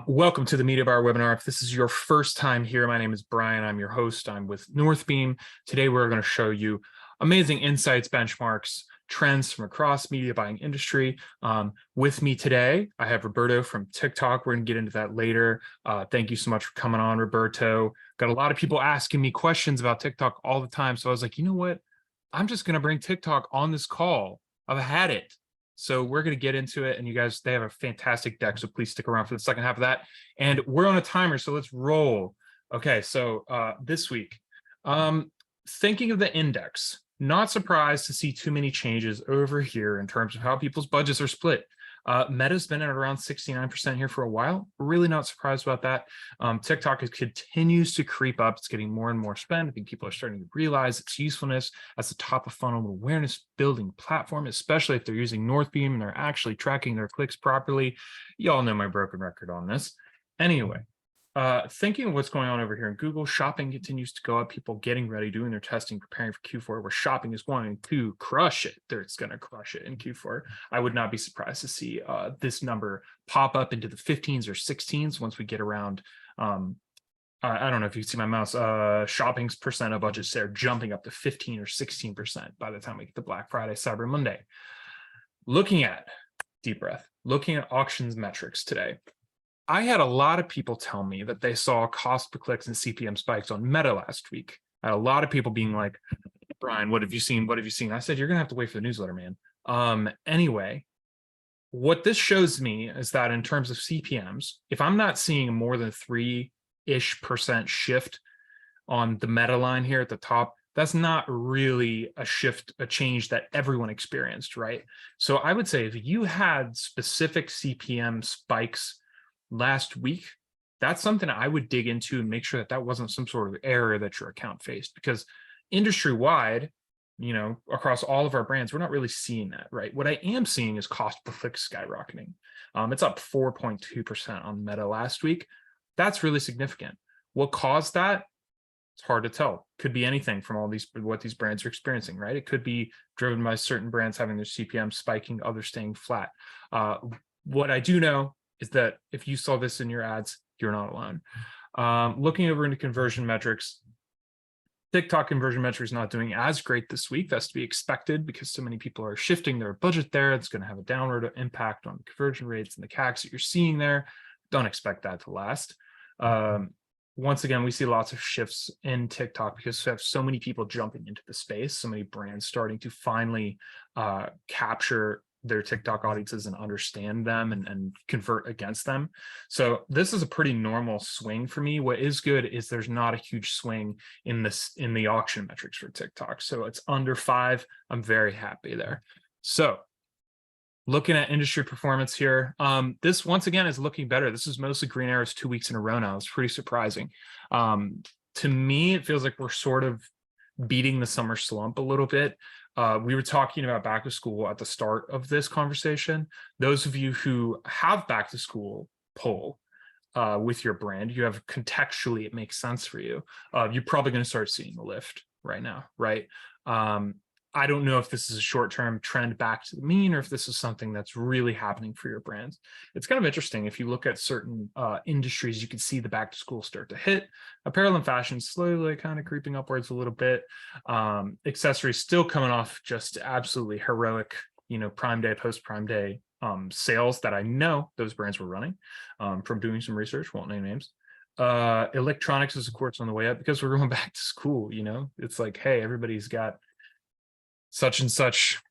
Welcome to the Media Bar webinar. If this is your first time here, my name is Brian. I'm your host. I'm with Northbeam. Today, we're going to show you amazing insights, benchmarks, trends from across media buying industry. With me today, I have Roberto from TikTok. We're going to get into that later. Thank you so much for coming on, Roberto. Got a lot of people asking me questions about TikTok all the time. So I was like, you know what? I'm just going to bring TikTok on this call. I've had it. So we're going to get into it, and you guys, they have a fantastic deck, so please stick around for the second half of that. And we're on a timer, so let's roll. Okay, so this week, thinking of the index, not surprised to see too many changes over here in terms of how people's budgets are split. Meta's been at around 69% here for a while. Really not surprised about that. TikTok continues to creep up. It's getting more and more spend. I think people are starting to realize its usefulness as a top of funnel awareness building platform, especially if they're using Northbeam and they're actually tracking their clicks properly. You all know my broken record on this. Anyway, thinking of what's going on over here in Google, shopping continues to go up. People getting ready, doing their testing, preparing for Q4, where shopping is going to crush it. It's going to crush it in Q4. I would not be surprised to see this number pop up into the 15s or 16s once we get around. I don't know if you can see my mouse. Shopping's percent of budget share jumping up to 15 or 16% by the time we get to Black Friday, Cyber Monday. Looking at, deep breath, looking at auctions metrics today. I had a lot of people tell me that they saw cost per clicks and CPM spikes on Meta last week. I had a lot of people being like, Brian, what have you seen? What have you seen? I said, you're going to have to wait for the newsletter, man. Anyway, what this shows me is that in terms of CPMs, if I'm not seeing more than 3-ish% shift on the Meta line here at the top, that's not really a shift, a change that everyone experienced, right? So I would say if you had specific CPM spikes last week, that's something I would dig into and make sure that that wasn't some sort of error that your account faced, because industry-wide, across all of our brands, we're not really seeing that, right? What I am seeing is cost per click skyrocketing. It's up 4.2% on Meta last week. That's really significant. What caused that? It's hard to tell. Could be anything from what these brands are experiencing, right? It could be driven by certain brands having their CPM spiking, others staying flat. What I do know is that if you saw this in your ads, you're not alone. Looking over into conversion metrics, TikTok conversion metrics not doing as great this week. That's to be expected because so many people are shifting their budget there. It's going to have a downward impact on conversion rates and the CACs that you're seeing there. Don't expect that to last. Once again, we see lots of shifts in TikTok because we have so many people jumping into the space, so many brands starting to finally capture their TikTok audiences and understand them and convert against them. So this is a pretty normal swing for me. What is good is there's not a huge swing in the auction metrics for TikTok. So it's under 5. I'm very happy there. So looking at industry performance here, this once again is looking better. This is mostly green arrows 2 weeks in a row now. It's pretty surprising. To me, it feels like we're sort of beating the summer slump a little bit. We were talking about back to school at the start of this conversation. Those of you who have back to school poll with your brand, you have contextually, it makes sense for you. You're probably going to start seeing the lift right now, right? I don't know if this is a short-term trend back to the mean or if this is something that's really happening for your brands. It's kind of interesting. If you look at certain industries, you can see the back to school start to hit. Apparel and fashion slowly kind of creeping upwards a little bit. Accessories still coming off just absolutely heroic, Prime Day, post-Prime Day sales that I know those brands were running from doing some research, won't name names. Electronics is of course on the way up because we're going back to school. It's like, hey, everybody's got such and such,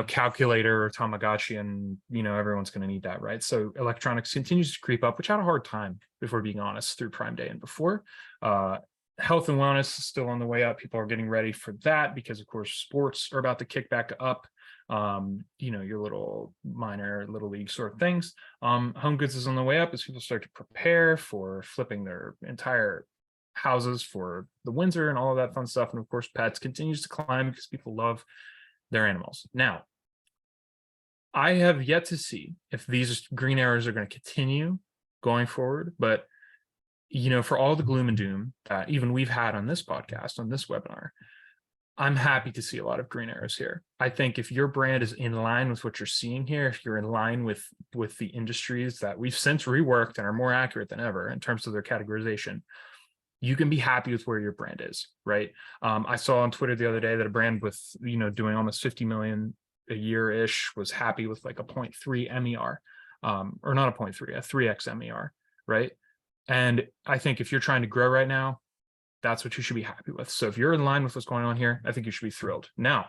calculator or Tamagotchi, and everyone's going to need that, right? So electronics continues to creep up, which had a hard time, if we're being honest, through Prime Day and before. Health and wellness is still on the way up. People are getting ready for that because, of course, sports are about to kick back up. Your little minor little league sort of things. Home goods is on the way up as people start to prepare for flipping their entire houses for the Windsor and all of that fun stuff. And of course, pets continues to climb because people love their animals. Now, I have yet to see if these green arrows are going to continue going forward, but for all the gloom and doom that even we've had on this podcast, on this webinar, I'm happy to see a lot of green arrows here. I think if your brand is in line with what you're seeing here, if you're in line with the industries that we've since reworked and are more accurate than ever in terms of their categorization, you can be happy with where your brand is, right? I saw on Twitter the other day that a brand with, doing almost 50 million a year ish was happy with like a 0.3 MER, or not a 0.3, a 3x MER, right? And I think if you're trying to grow right now, that's what you should be happy with. So if you're in line with what's going on here, I think you should be thrilled. Now,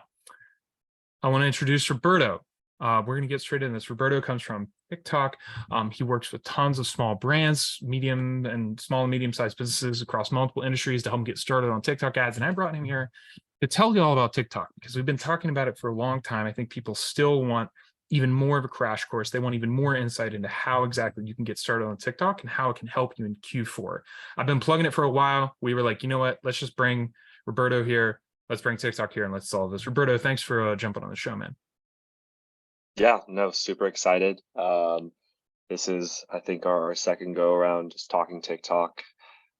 I want to introduce Roberto. We're going to get straight into this. Roberto comes from TikTok. He works with tons of small brands, medium and small and medium-sized businesses across multiple industries to help them get started on TikTok ads. And I brought him here to tell you all about TikTok because we've been talking about it for a long time. I think people still want even more of a crash course. They want even more insight into how exactly you can get started on TikTok and how it can help you in Q4. I've been plugging it for a while. We were like, you know what? Let's just bring Roberto here. Let's bring TikTok here and let's solve this. Roberto, thanks for jumping on the show, man. Yeah, no, super excited. This is, I think, our second go around just talking TikTok.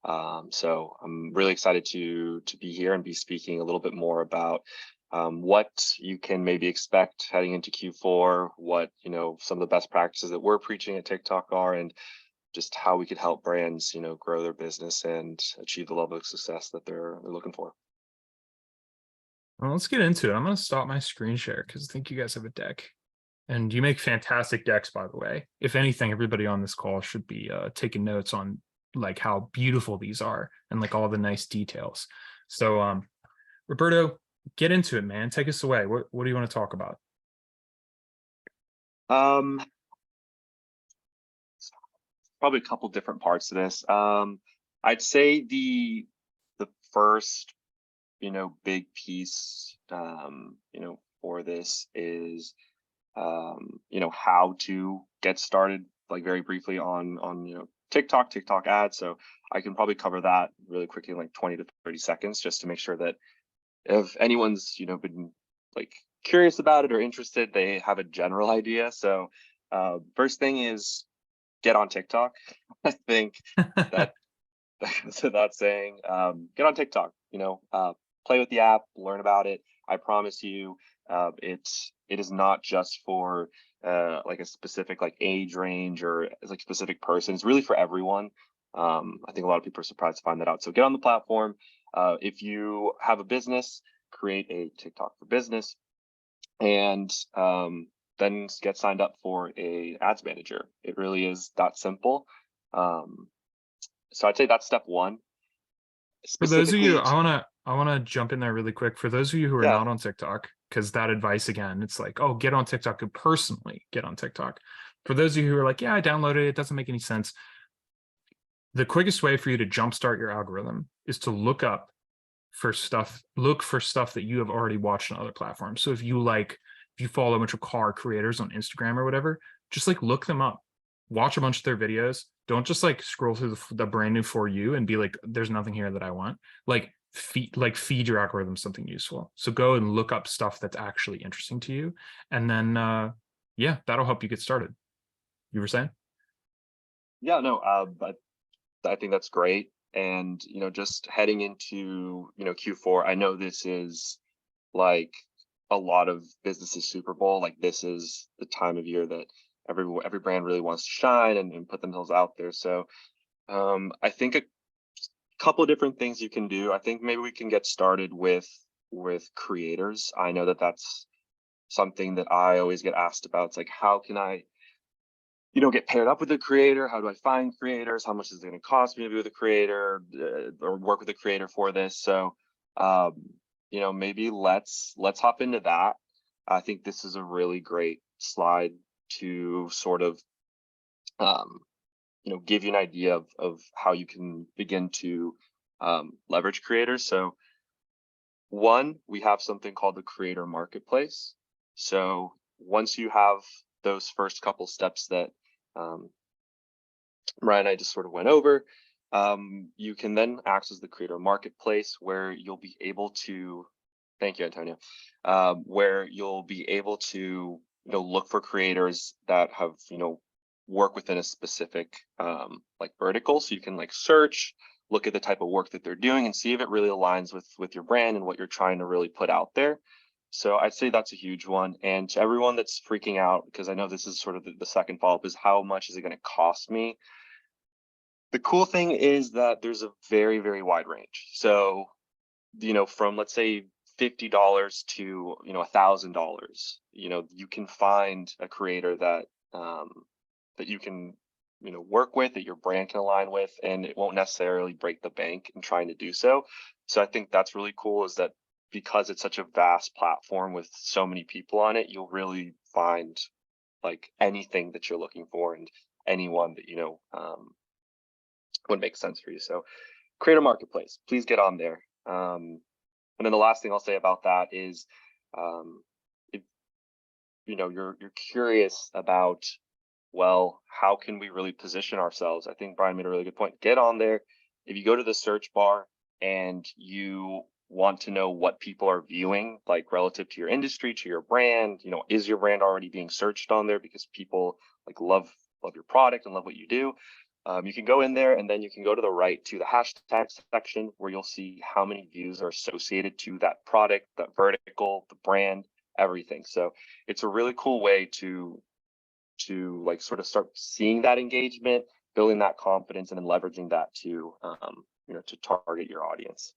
So I'm really excited to be here and be speaking a little bit more about what you can maybe expect heading into Q4, what, some of the best practices that we're preaching at TikTok are, and just how we could help brands, grow their business and achieve the level of success that they're looking for. Well, let's get into it. I'm going to stop my screen share because I think you guys have a deck. And you make fantastic decks, by the way. If anything, everybody on this call should be taking notes on like how beautiful these are and like all the nice details. So, Roberto, get into it, man. Take us away. What do you want to talk about? Probably a couple different parts to this. I'd say the first, big piece, for this is how to get started, like very briefly on TikTok ads. So I can probably cover that really quickly in like 20 to 30 seconds, just to make sure that if anyone's been like curious about it or interested, they have a general idea. So first thing is get on TikTok. I think that that's without saying, get on TikTok, play with the app, learn about it. I promise you, it is not just for like a specific like age range or like specific person. It's really for everyone. I think a lot of people are surprised to find that out. So get on the platform. If you have a business, create a TikTok for business, and then get signed up for a ads manager. It really is that simple. So I'd say that's step one. For those of you, Specifically, I wanna jump in there really quick. For those of you who are yeah, not on TikTok, because that advice again, it's like, oh, get on TikTok and personally get on TikTok. For those of you who are like, yeah, I downloaded it, it doesn't make any sense. The quickest way for you to jumpstart your algorithm is to look for stuff that you have already watched on other platforms. So if you follow a bunch of car creators on Instagram or whatever, just like look them up, watch a bunch of their videos. Don't just like scroll through the brand new For You and be like, there's nothing here that I want. Feed your algorithm something useful. So go and look up stuff that's actually interesting to you. And then yeah, that'll help you get started. You were saying? yeah, no, but I think that's great. And just heading into Q4, I know this is like a lot of businesses Super Bowl. Like this is the time of year that every brand really wants to shine and put themselves out there. So I think a couple of different things you can do. I think maybe we can get started with creators. I know that that's something that I always get asked about. It's like, how can I get paired up with a creator? How do I find creators? How much is it going to cost me to be with a creator or work with a creator for this? So, maybe let's hop into that. I think this is a really great slide to sort of, give you an idea of how you can begin to leverage creators. So one, we have something called the creator marketplace. So once you have those first couple steps that Ryan and I just sort of went over, you can then access the creator marketplace where you'll be able to, thank you, Antonio, where you'll be able to, look for creators that have, work within a specific like vertical. So you can like search look at the type of work that they're doing and see if it really aligns with your brand and what you're trying to really put out there. So I'd say that's a huge one. And to everyone that's freaking out, because I know this is sort of the second follow-up, is how much is it going to cost me? The cool thing is that there's a very, very wide range. So, from, let's say, $50 to, $1,000, you can find a creator that you can, work with, that your brand can align with, and it won't necessarily break the bank in trying to do so. So I think that's really cool, is that because it's such a vast platform with so many people on it, you'll really find like anything that you're looking for and anyone that, would make sense for you. So create a marketplace, please get on there. And then the last thing I'll say about that is, if you're curious about, well, how can we really position ourselves? I think Brian made a really good point. Get on there. If you go to the search bar and you want to know what people are viewing, like relative to your industry, to your brand, is your brand already being searched on there because people like love your product and love what you do? You can go in there, and then you can go to the right to the hashtag section, where you'll see how many views are associated to that product, that vertical, the brand, everything. So it's a really cool way to like sort of start seeing that engagement, building that confidence, and then leveraging that to to target your audience.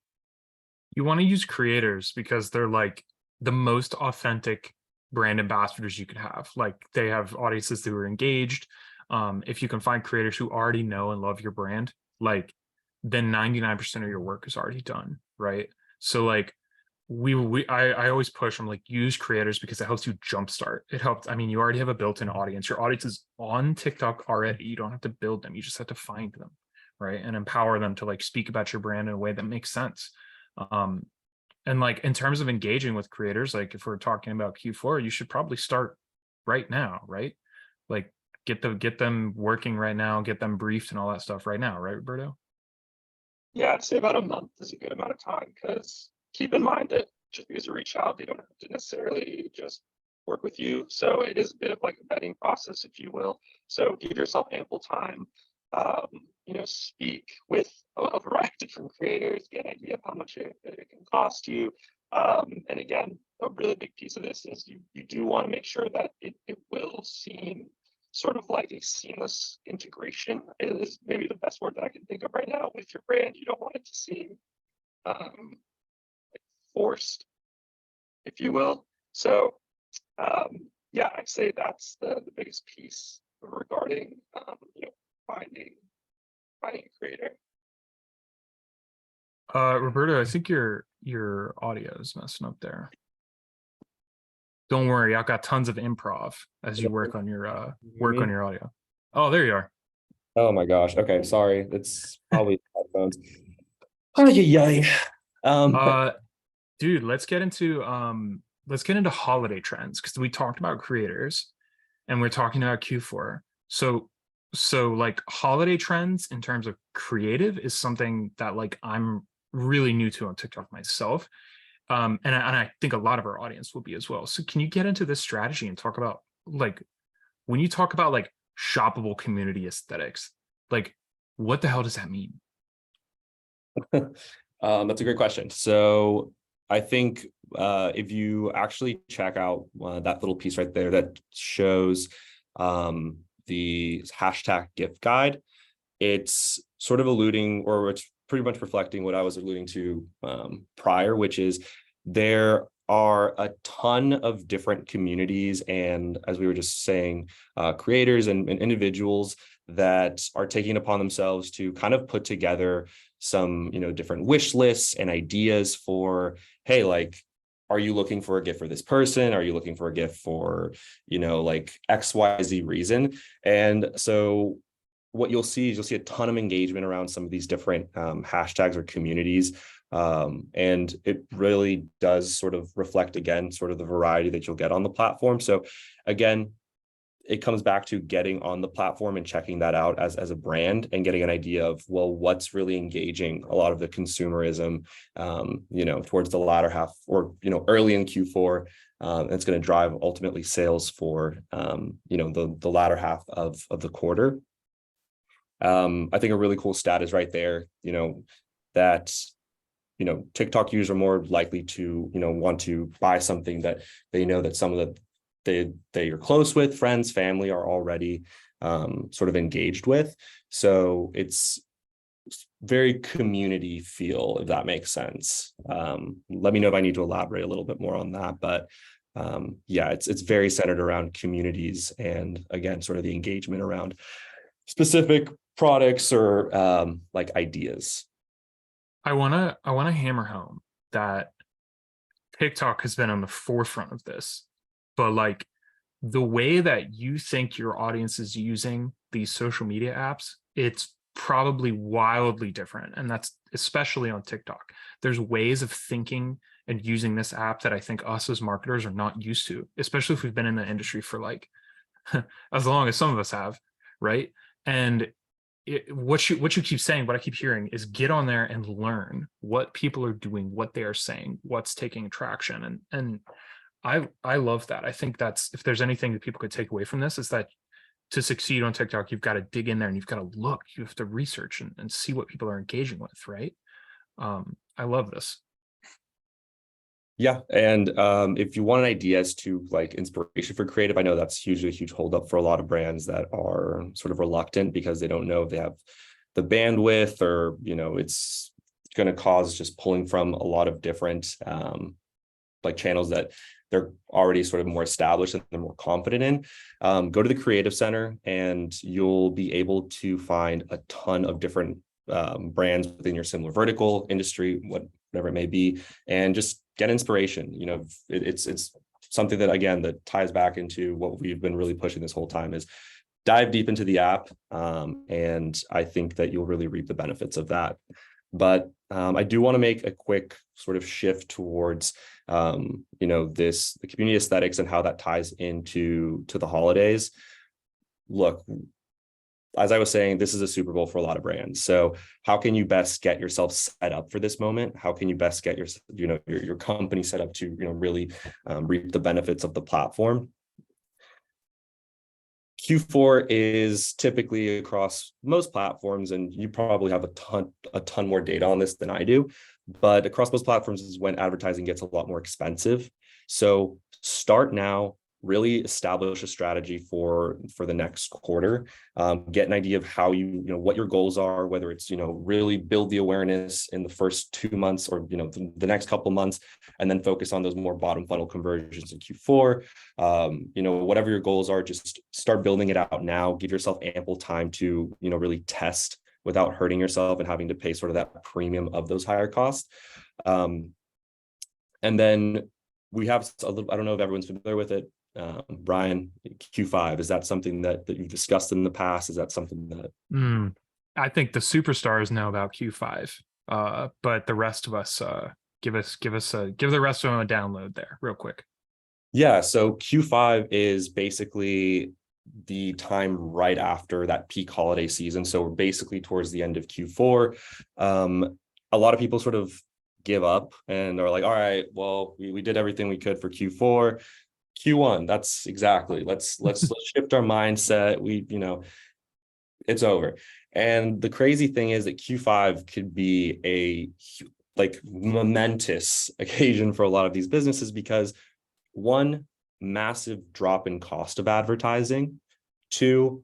You want to use creators because they're like the most authentic brand ambassadors you could have. Like, they have audiences who are engaged. If you can find creators who already know and love your brand, like, then 99% of your work is already done, right? So like, I always push, I'm like, use creators because it helps you jumpstart. It helps. I mean, you already have a built-in audience. Your audience is on TikTok already. You don't have to build them. You just have to find them, right? And empower them to like speak about your brand in a way that makes sense. And like, in terms of engaging with creators, like if we're talking about Q4, you should probably start right now, right? Like, get them working right now, get them briefed and all that stuff right now, right, Roberto? Yeah, I'd say about a month is a good amount of time, because keep in mind that just because you reach out, they don't have to necessarily just work with you. So it is a bit of like a vetting process, if you will. So give yourself ample time. Speak with a variety of different creators, get an idea of how much it can cost you. And again, a really big piece of this is you do want to make sure that it will seem sort of like a seamless integration, is maybe the best word that I can think of right now, with your brand. You don't want it to seem forced, if you will. So yeah, I'd say that's the biggest piece regarding finding a creator. Roberto, I think your audio is messing up there. Don't worry, I've got tons of improv as you work on your audio. Oh, there you are. Oh my gosh. Okay, sorry. It's probably headphones. Ay, Dude, let's get into holiday trends, because we talked about creators and we're talking about Q4. So like, holiday trends in terms of creative is something that like I'm really new to on TikTok myself. And I think a lot of our audience will be as well. So can you get into this strategy and talk about, like, when you talk about like shoppable community aesthetics, like, what the hell does that mean? That's a great question. So I think if you actually check out that little piece right there that shows the hashtag gift guide, it's sort of alluding, or it's pretty much reflecting what I was alluding to prior, which is there are a ton of different communities, and as we were just saying, creators and individuals that are taking it upon themselves to kind of put together some different wish lists and ideas for, hey, like, are you looking for a gift for this person? Are you looking for a gift for like XYZ reason? And so what you'll see is a ton of engagement around some of these different hashtags or communities. And it really does sort of reflect, again, sort of the variety that you'll get on the platform. So again, it comes back to getting on the platform and checking that out as a brand, and getting an idea of, well, what's really engaging a lot of the consumerism, towards the latter half, or, early in Q4. It's going to drive ultimately sales for, the latter half of the quarter. I think a really cool stat is right there, that TikTok users are more likely to, want to buy something that they know that some of they are close with, friends, family are already sort of engaged with. So it's very community feel, if that makes sense. Let me know if I need to elaborate a little bit more on that, but yeah, it's very centered around communities, and again, sort of the engagement around specific products or like ideas. I wanna hammer home that TikTok has been on the forefront of this, but like the way that you think your audience is using these social media apps, it's probably wildly different. And that's especially on TikTok. There's ways of thinking and using this app that I think us as marketers are not used to, especially if we've been in the industry for like as long as some of us have, right? And what you keep saying, what I keep hearing is get on there and learn what people are doing, what they are saying, what's taking traction, and I love that. I think that's, if there's anything that people could take away from this, is that to succeed on TikTok, you've got to dig in there and you've got to look, you have to research and see what people are engaging with, right? I love this. Yeah, and if you want an idea as to like inspiration for creative, I know that's usually a huge holdup for a lot of brands that are sort of reluctant because they don't know if they have the bandwidth, or it's going to cause just pulling from a lot of different like channels that they're already sort of more established and they're more confident in. Go to the Creative Center and you'll be able to find a ton of different brands within your similar vertical industry, whatever it may be, and just get inspiration. It's something that, again, that ties back into what we've been really pushing this whole time, is dive deep into the app. And I think that you'll really reap the benefits of that. But I do want to make a quick sort of shift towards, the community aesthetics and how that ties into the holidays. Look, as I was saying, this is a Super Bowl for a lot of brands. So how can you best get yourself set up for this moment? How can you best get your company set up to, really reap the benefits of the platform? Q4 is typically across most platforms, and you probably have a ton more data on this than I do, but across most platforms is when advertising gets a lot more expensive. So start now, really establish a strategy for the next quarter, get an idea of how what your goals are, whether it's, really build the awareness in the first 2 months or, the next couple months, and then focus on those more bottom funnel conversions in Q4. Whatever your goals are, just start building it out now. Give yourself ample time to, really test without hurting yourself and having to pay sort of that premium of those higher costs. And then we have a little, I don't know if everyone's familiar with it. Brian, Q5, is that something that you've discussed in the past? Is that something that I think the superstars know about Q5, but the rest of us, give the rest of them a download there real quick. Yeah, so Q5 is basically the time right after that peak holiday season. So we're basically towards the end of Q4. A lot of people sort of give up and are like, all right, well, we did everything we could for Q4. Q1, that's exactly, let's shift our mindset. It's over. And the crazy thing is that Q5 could be a like momentous occasion for a lot of these businesses, because one, massive drop in cost of advertising. Two,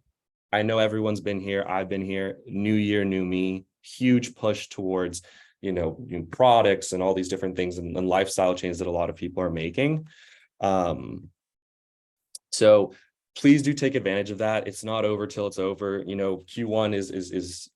I know everyone's been here, I've been here, new year, new me, huge push towards, new products and all these different things and lifestyle changes that a lot of people are making. So please do take advantage of that. It's not over till it's over. Q1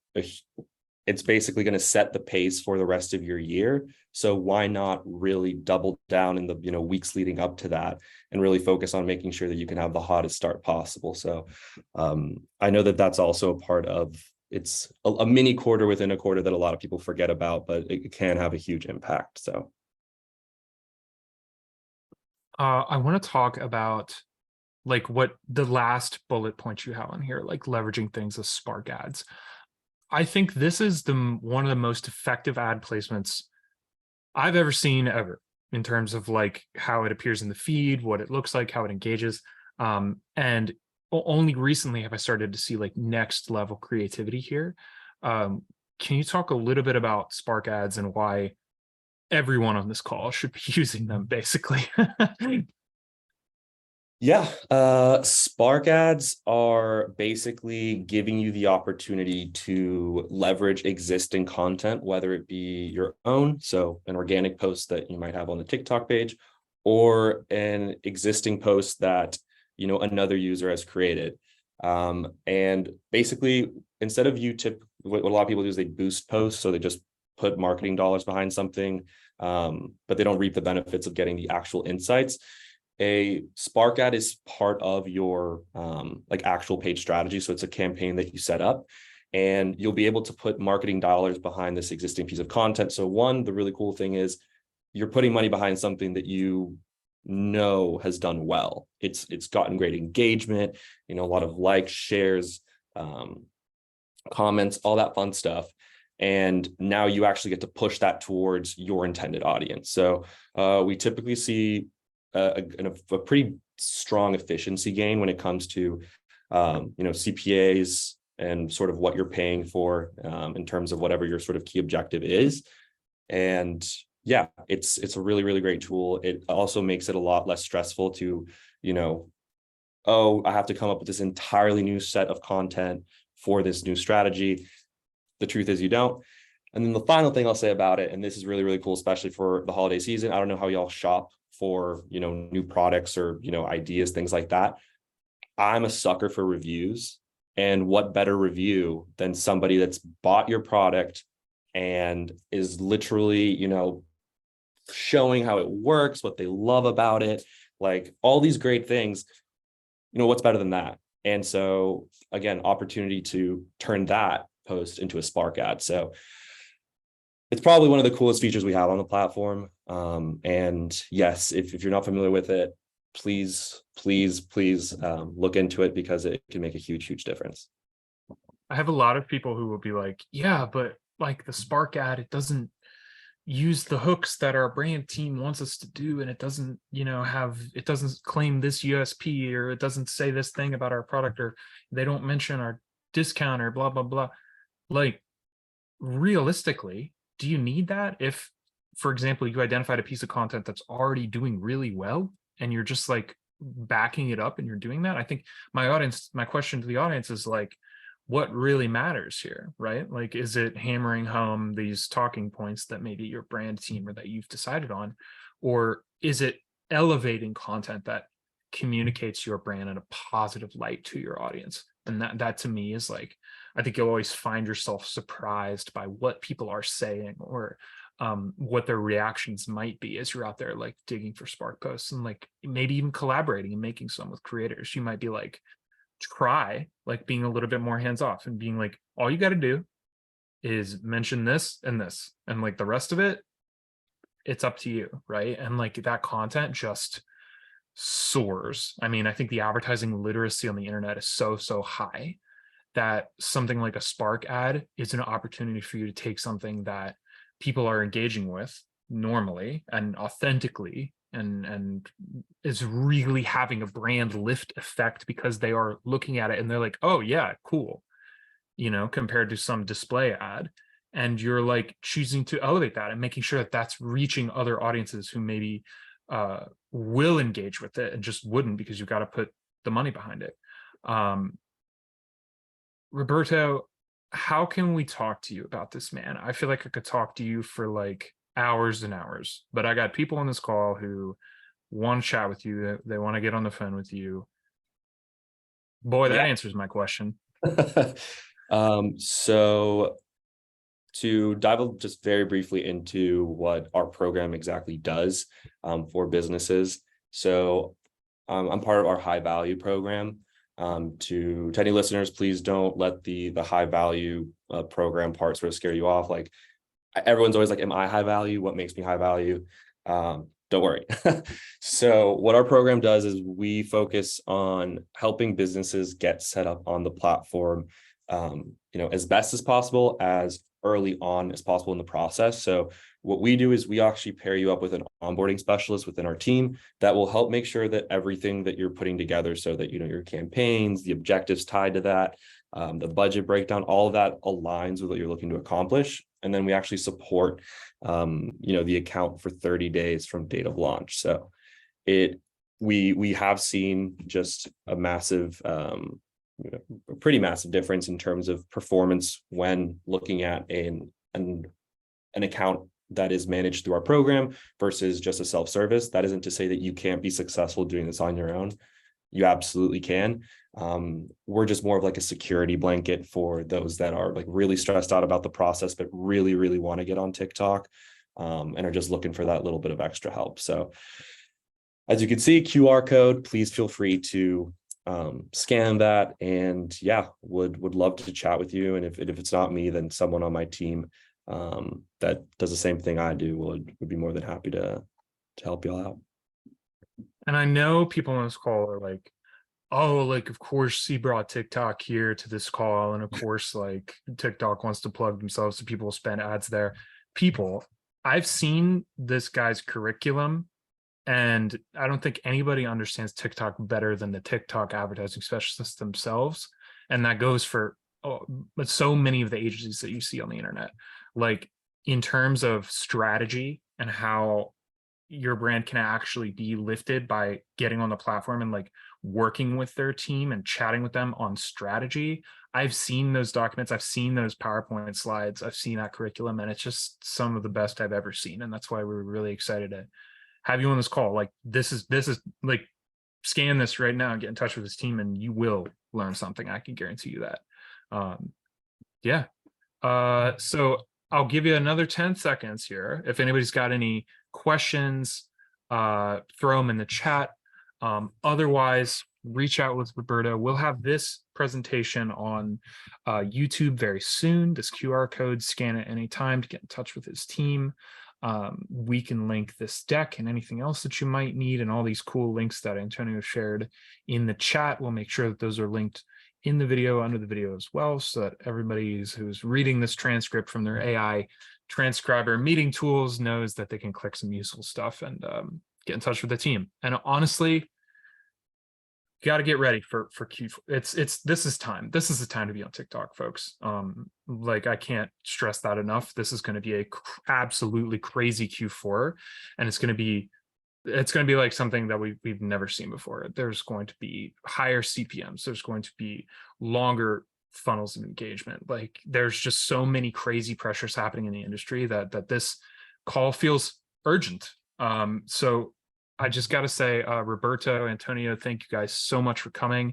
it's basically going to set the pace for the rest of your year. So why not really double down in the weeks leading up to that and really focus on making sure that you can have the hottest start possible. So I know that that's also a part of, it's a mini quarter within a quarter that a lot of people forget about, but it can have a huge impact. So I want to talk about like what the last bullet point you have on here, like leveraging things as Spark ads. I think this is one of the most effective ad placements I've ever seen ever, in terms of like how it appears in the feed, what it looks like, how it engages. And only recently have I started to see like next level creativity here. Can you talk a little bit about Spark ads and why everyone on this call should be using them, basically? Yeah, Spark ads are basically giving you the opportunity to leverage existing content, whether it be your own, so an organic post that you might have on the TikTok page, or an existing post that another user has created. And basically, instead of what a lot of people do is they boost posts, so they just put marketing dollars behind something, but they don't reap the benefits of getting the actual insights. A Spark ad is part of your like actual page strategy. So it's a campaign that you set up, and you'll be able to put marketing dollars behind this existing piece of content. So one, the really cool thing is you're putting money behind something that you know has done well. It's gotten great engagement, a lot of likes, shares, comments, all that fun stuff. And now you actually get to push that towards your intended audience. So we typically see a pretty strong efficiency gain when it comes to CPAs and sort of what you're paying for in terms of whatever your sort of key objective is. And yeah, it's a really, really great tool. It also makes it a lot less stressful to, oh, I have to come up with this entirely new set of content for this new strategy. The truth is you don't. And then the final thing I'll say about it, and this is really, really cool, especially for the holiday season. I don't know how y'all shop for, new products or, ideas, things like that. I'm a sucker for reviews. And what better review than somebody that's bought your product and is literally, showing how it works, what they love about it, like all these great things. What's better than that? And so again, opportunity to turn that post into a Spark ad. So it's probably one of the coolest features we have on the platform. And yes, if you're not familiar with it, please look into it, because it can make a huge, huge difference. I have a lot of people who will be like, yeah, but like the Spark ad, it doesn't use the hooks that our brand team wants us to do, and it doesn't it doesn't claim this USP, or it doesn't say this thing about our product, or they don't mention our discount, or blah blah blah. Like, realistically, do you need that? If, for example, you identified a piece of content that's already doing really well and you're just like backing it up and you're doing that, I think my question to the audience is like, what really matters here, right? Like, is it hammering home these talking points that maybe your brand team or that you've decided on, or is it elevating content that communicates your brand in a positive light to your audience? And that to me is like, I think you'll always find yourself surprised by what people are saying, or what their reactions might be as you're out there like digging for Spark posts, and like maybe even collaborating and making some with creators. You might be like, try like being a little bit more hands off and being like, all you got to do is mention this, and like the rest of it, it's up to you, right? And like that content just soars. I mean, I think the advertising literacy on the internet is so high that something like a Spark ad is an opportunity for you to take something that people are engaging with normally and authentically, and is really having a brand lift effect because they are looking at it and they're like, oh yeah, cool, compared to some display ad. And you're like choosing to elevate that and making sure that that's reaching other audiences who maybe will engage with it and just wouldn't, because you've got to put the money behind it. Roberto, how can we talk to you about this, man? I feel like I could talk to you for like hours and hours, but I got people on this call who want to chat with you. They want to get on the phone with you. Boy, that answers my question. So to dive just very briefly into what our program exactly does for businesses. So I'm part of our high value program. To any listeners, please don't let the high value program part sort of scare you off. Like, everyone's always like, am I high value? What makes me high value? Don't worry. So what our program does is we focus on helping businesses get set up on the platform, as best as possible, as early on as possible in the process. So what we do is we actually pair you up with an onboarding specialists within our team that will help make sure that everything that you're putting together, so that, your campaigns, the objectives tied to that, the budget breakdown, all of that aligns with what you're looking to accomplish. And then we actually support, the account for 30 days from date of launch. So we have seen just a massive, a pretty massive difference in terms of performance when looking at an account that is managed through our program versus just a self-service. That isn't to say that you can't be successful doing this on your own. You absolutely can. We're just more of like a security blanket for those that are like really stressed out about the process, but really, really want to get on TikTok, and are just looking for that little bit of extra help. So as you can see, QR code, please feel free to scan that, and would love to chat with you. And if it's not me, then someone on my team that does the same thing I do would be more than happy to help you all out. And I know people on this call are like, oh, like, of course he brought TikTok here to this call. And of course, like, TikTok wants to plug themselves so people will spend ads there. People, I've seen this guy's curriculum, and I don't think anybody understands TikTok better than the TikTok advertising specialists themselves. And that goes for so many of the agencies that you see on the internet. Like, in terms of strategy and how your brand can actually be lifted by getting on the platform and like working with their team and chatting with them on strategy. I've seen those documents, I've seen those PowerPoint slides, I've seen that curriculum, and it's just some of the best I've ever seen. And that's why we're really excited to have you on this call. Like, this is like, scan this right now and get in touch with this team, and you will learn something. I can guarantee you that. So I'll give you another 10 seconds here. If anybody's got any questions, throw them in the chat. Otherwise, reach out with Roberto. We'll have this presentation on YouTube very soon. This QR code, scan it anytime to get in touch with his team. We can link this deck and anything else that you might need, and all these cool links that Antonio shared in the chat. We'll make sure that those are linked in the video, under the video as well, so that everybody who's reading this transcript from their AI transcriber meeting tools knows that they can click some useful stuff and get in touch with the team. And honestly, you got to get ready for Q4. This is time. This is the time to be on TikTok, folks. Like, I can't stress that enough. This is going to be a absolutely crazy Q4, and it's going to be like something that we've never seen before. There's going to be higher CPMs. There's going to be longer funnels of engagement. Like, there's just so many crazy pressures happening in the industry that this call feels urgent. So I just got to say, Roberto, Antonio, thank you guys so much for coming.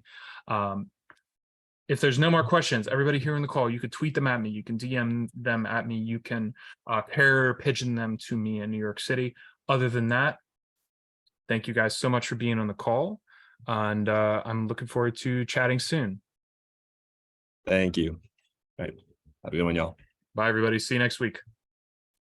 If there's no more questions, everybody here in the call, you could tweet them at me. You can DM them at me. You can carrier pigeon them to me in New York City. Other than that, thank you guys so much for being on the call, and I'm looking forward to chatting soon. Thank you. All right. Have a good one, y'all. Bye, everybody. See you next week.